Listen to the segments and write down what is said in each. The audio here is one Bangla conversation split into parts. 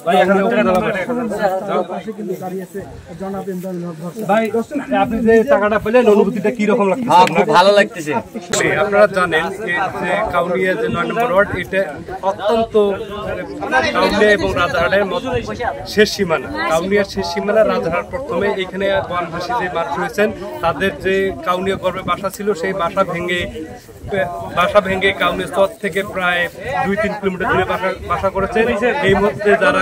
ভাই এখানে টাকা দাও ভাই আপনি যে টাকাটা পেলেন অনুভূতিটা কি রকম লাগছে? খুব ভালো লাগতেছে। আপনারা জানেন যে কাউনিয়া যে 9 নম্বর ওয়ার্ড এটা অত্যন্ত কাউনিয়া এবং রাজারহাটের শেষ সীমানা। কাউনিয়ার শেষ সীমানা রাজারহাট প্রথমে এখানে বনবাসী যে মানুষ রয়েছেন তাদের যে কাউনিয়া গর্ভে বাসা ছিল সেই বাসা ভেঙে কাউনিয়া চর থেকে প্রায় 2-3 কিলোমিটার দূরে বাসা করেছেন। এই মুহূর্তে যারা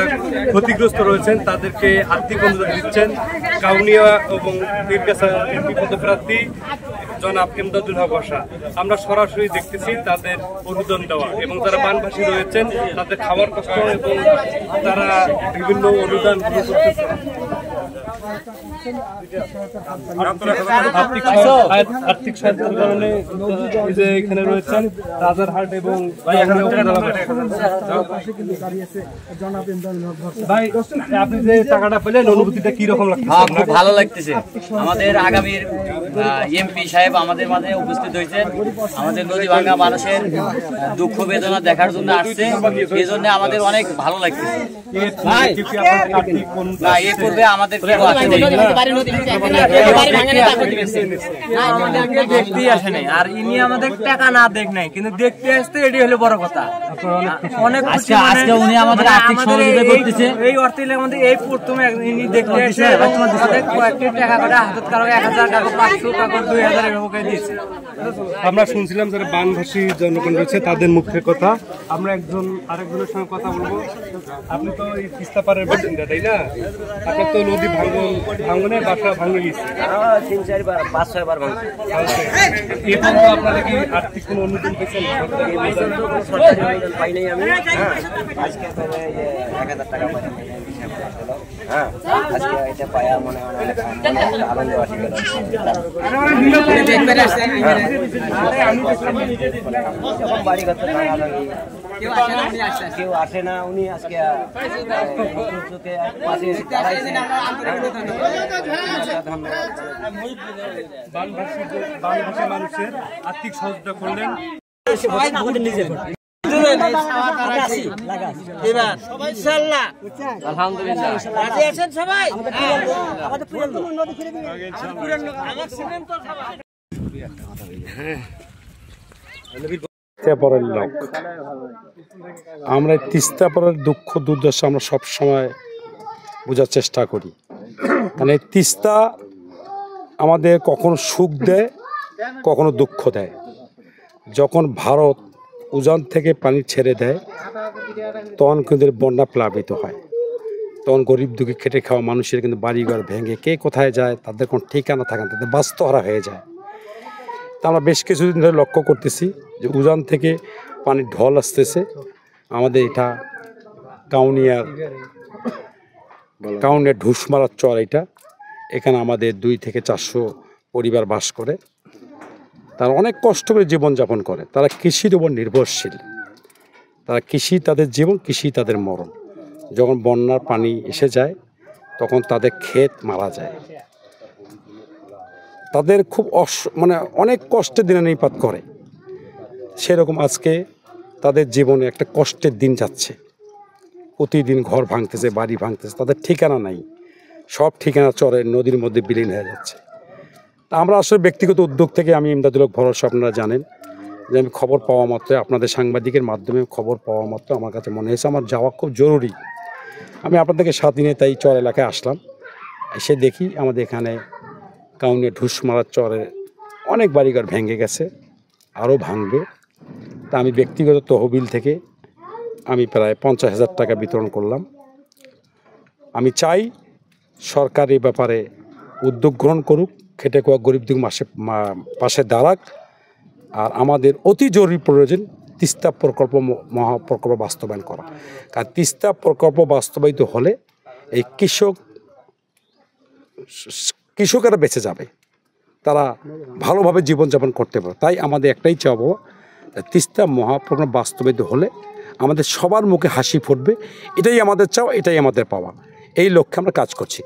ক্ষতিগ্রস্ত রয়েছেন তাদেরকে আর্থিক অনুদান দিচ্ছেন কাউনিয়া এবং পীরগাছা এমপি পদপ্রার্থী জনাব ইমদাদুল হক বসা। আমরা সরাসরি দেখতেছি তাদের অনুদান দেওয়া এবং যারা বানবাসী রয়েছেন তাদের খাওয়ার কষ্ট এবং তারা বিভিন্ন অনুদান করতেছে। আর্থিক সহায়তার কারণে যে এখানে রয়েছেন রাজারহাট এবং ভাই আপনি যে টাকাটা পেলেন অনুভূতিটা কি রকম লাগছে? খুব ভালো লাগতেছে। আমাদের আগামীর এমপি সাহেব আমাদের মাঝে উপস্থিত হয়েছেন, আমাদের নদী ভাঙ্গা মানুষের দুঃখ বেদনা দেখার জন্য আসছে, এই জন্য আমাদের অনেক ভালো লাগতেছে। এ পূর্বে আমাদের দেখতেই আসে নাই, আর ইনি আমাদের টাকা না দেখ নাই, কিন্তু দেখতে আসতে এটি হলো বড় কথা। অনেক আজকে উনি আমাদের আর্থিক সহযোগিতা করতেছে। এই অর্থে আমাদের এই প্রথমে ইনি দেখতে এসে কয়েকটি টাকা করে হাতত কারো 1000 টাকা 500 টাকা 2000 এভাবে দিয়েছে। আমরা শুনছিলাম যারা বানভাসী জনগণ রয়েছে তাদের মুখের কথা। আমরা আরেকজনের সঙ্গে কথা বলবো। আপনি তো এই তিস্তা পাড়ের বাসিন্দা, তাই না? আপনার তো নদী ভাঙনে বাসা ভাঙে গেছে 3-4 বার 5-6 বার ভাঙছে। এরপর আপনারা কি আর্থিক কোনো অনুদান পেয়েছেন? সরকারি অনুদান পাই নাই আমি। আজকে 1000 টাকা পাইলাম। আজকে এটা পায়া মনে হয় আনন্দ আসে। বাড়ি করতে কেউ আসে না, উনি আজকে বানভাসী মানুষের আর্থিক সহযোগিতা করলেন। আমরা তিস্তা পাড়ের দুঃখ দুর্দশা আমরা সবসময় বোঝার চেষ্টা করি, কারণ এই তিস্তা আমাদের কখনো সুখ দেয় কখনো দুঃখ দেয়। যখন ভারত উজান থেকে পানি ছেড়ে দেয় তখন কিন্তু বন্যা প্লাবিত হয়, তখন গরিব দুঃখী খেটে খাওয়া মানুষের কিন্তু বাড়িঘর ভেঙে কে কোথায় যায় তাদের কোনো ঠিকানা থাকে না, তাদের বাস্তুহারা হয়ে যায়। তা আমরা বেশ কিছুদিন ধরে লক্ষ্য করতেছি যে উজান থেকে পানির ঢল আসতেছে। আমাদের এটা কাউনিয়ার ঢুসমারার চর, এখানে আমাদের 200 থেকে 400 পরিবার বাস করে। তারা অনেক কষ্ট করে জীবনযাপন করে, তারা কৃষির উপর নির্ভরশীল। তারা কৃষি তাদের জীবন, কৃষি তাদের মরণ। যখন বন্যার পানি এসে যায় তখন তাদের ক্ষেত মারা যায়, তাদের খুব অনেক কষ্টে দিনানিপাত করে। সেরকম আজকে তাদের জীবনে একটা কষ্টের দিন যাচ্ছে। প্রতিদিন ঘর ভাঙতেছে, বাড়ি ভাঙতেছে, তাদের ঠিকানা নাই, সব ঠিকানা চরে নদীর মধ্যে বিলীন হয়ে যাচ্ছে। তা আমরা আসলে ব্যক্তিগত উদ্যোগ থেকে আমি ইমদাদুল হক ভরসা, আপনারা জানেন যে আমি খবর পাওয়া মাত্র, আপনাদের সাংবাদিকের মাধ্যমে খবর পাওয়া মাত্র আমার কাছে মনে হয়েছে আমার যাওয়া খুব জরুরি। আমি আপনাদেরকে সাথে নিয়ে তাই চর এলাকায় আসলাম। এসে দেখি আমাদের এখানে কাউনিয়া ঢুসমারার চরে অনেক বাড়িঘর ভেঙে গেছে, আরও ভাঙবে। তা আমি ব্যক্তিগত তহবিল থেকে আমি প্রায় 50,000 টাকা বিতরণ করলাম। আমি চাই সরকার এই ব্যাপারে উদ্যোগ গ্রহণ করুক, খেটে খাওয়া গরিব দুঃখী পাশে দাঁড়াক। আর আমাদের অতি জরুরি প্রয়োজন তিস্তা প্রকল্প, মহাপ্রকল্প বাস্তবায়ন করা। কারণ তিস্তা প্রকল্প বাস্তবায়িত হলে এই কৃষকেরা বেঁচে যাবে, তারা ভালোভাবে জীবনযাপন করতে পারে। তাই আমাদের একটাই চাওয়া, তিস্তা মহাপ্রকল্প বাস্তবায়িত হলে আমাদের সবার মুখে হাসি ফুটবে। এটাই আমাদের চাওয়া, এটাই আমাদের পাওয়া। এই লক্ষ্যে আমরা কাজ করছি।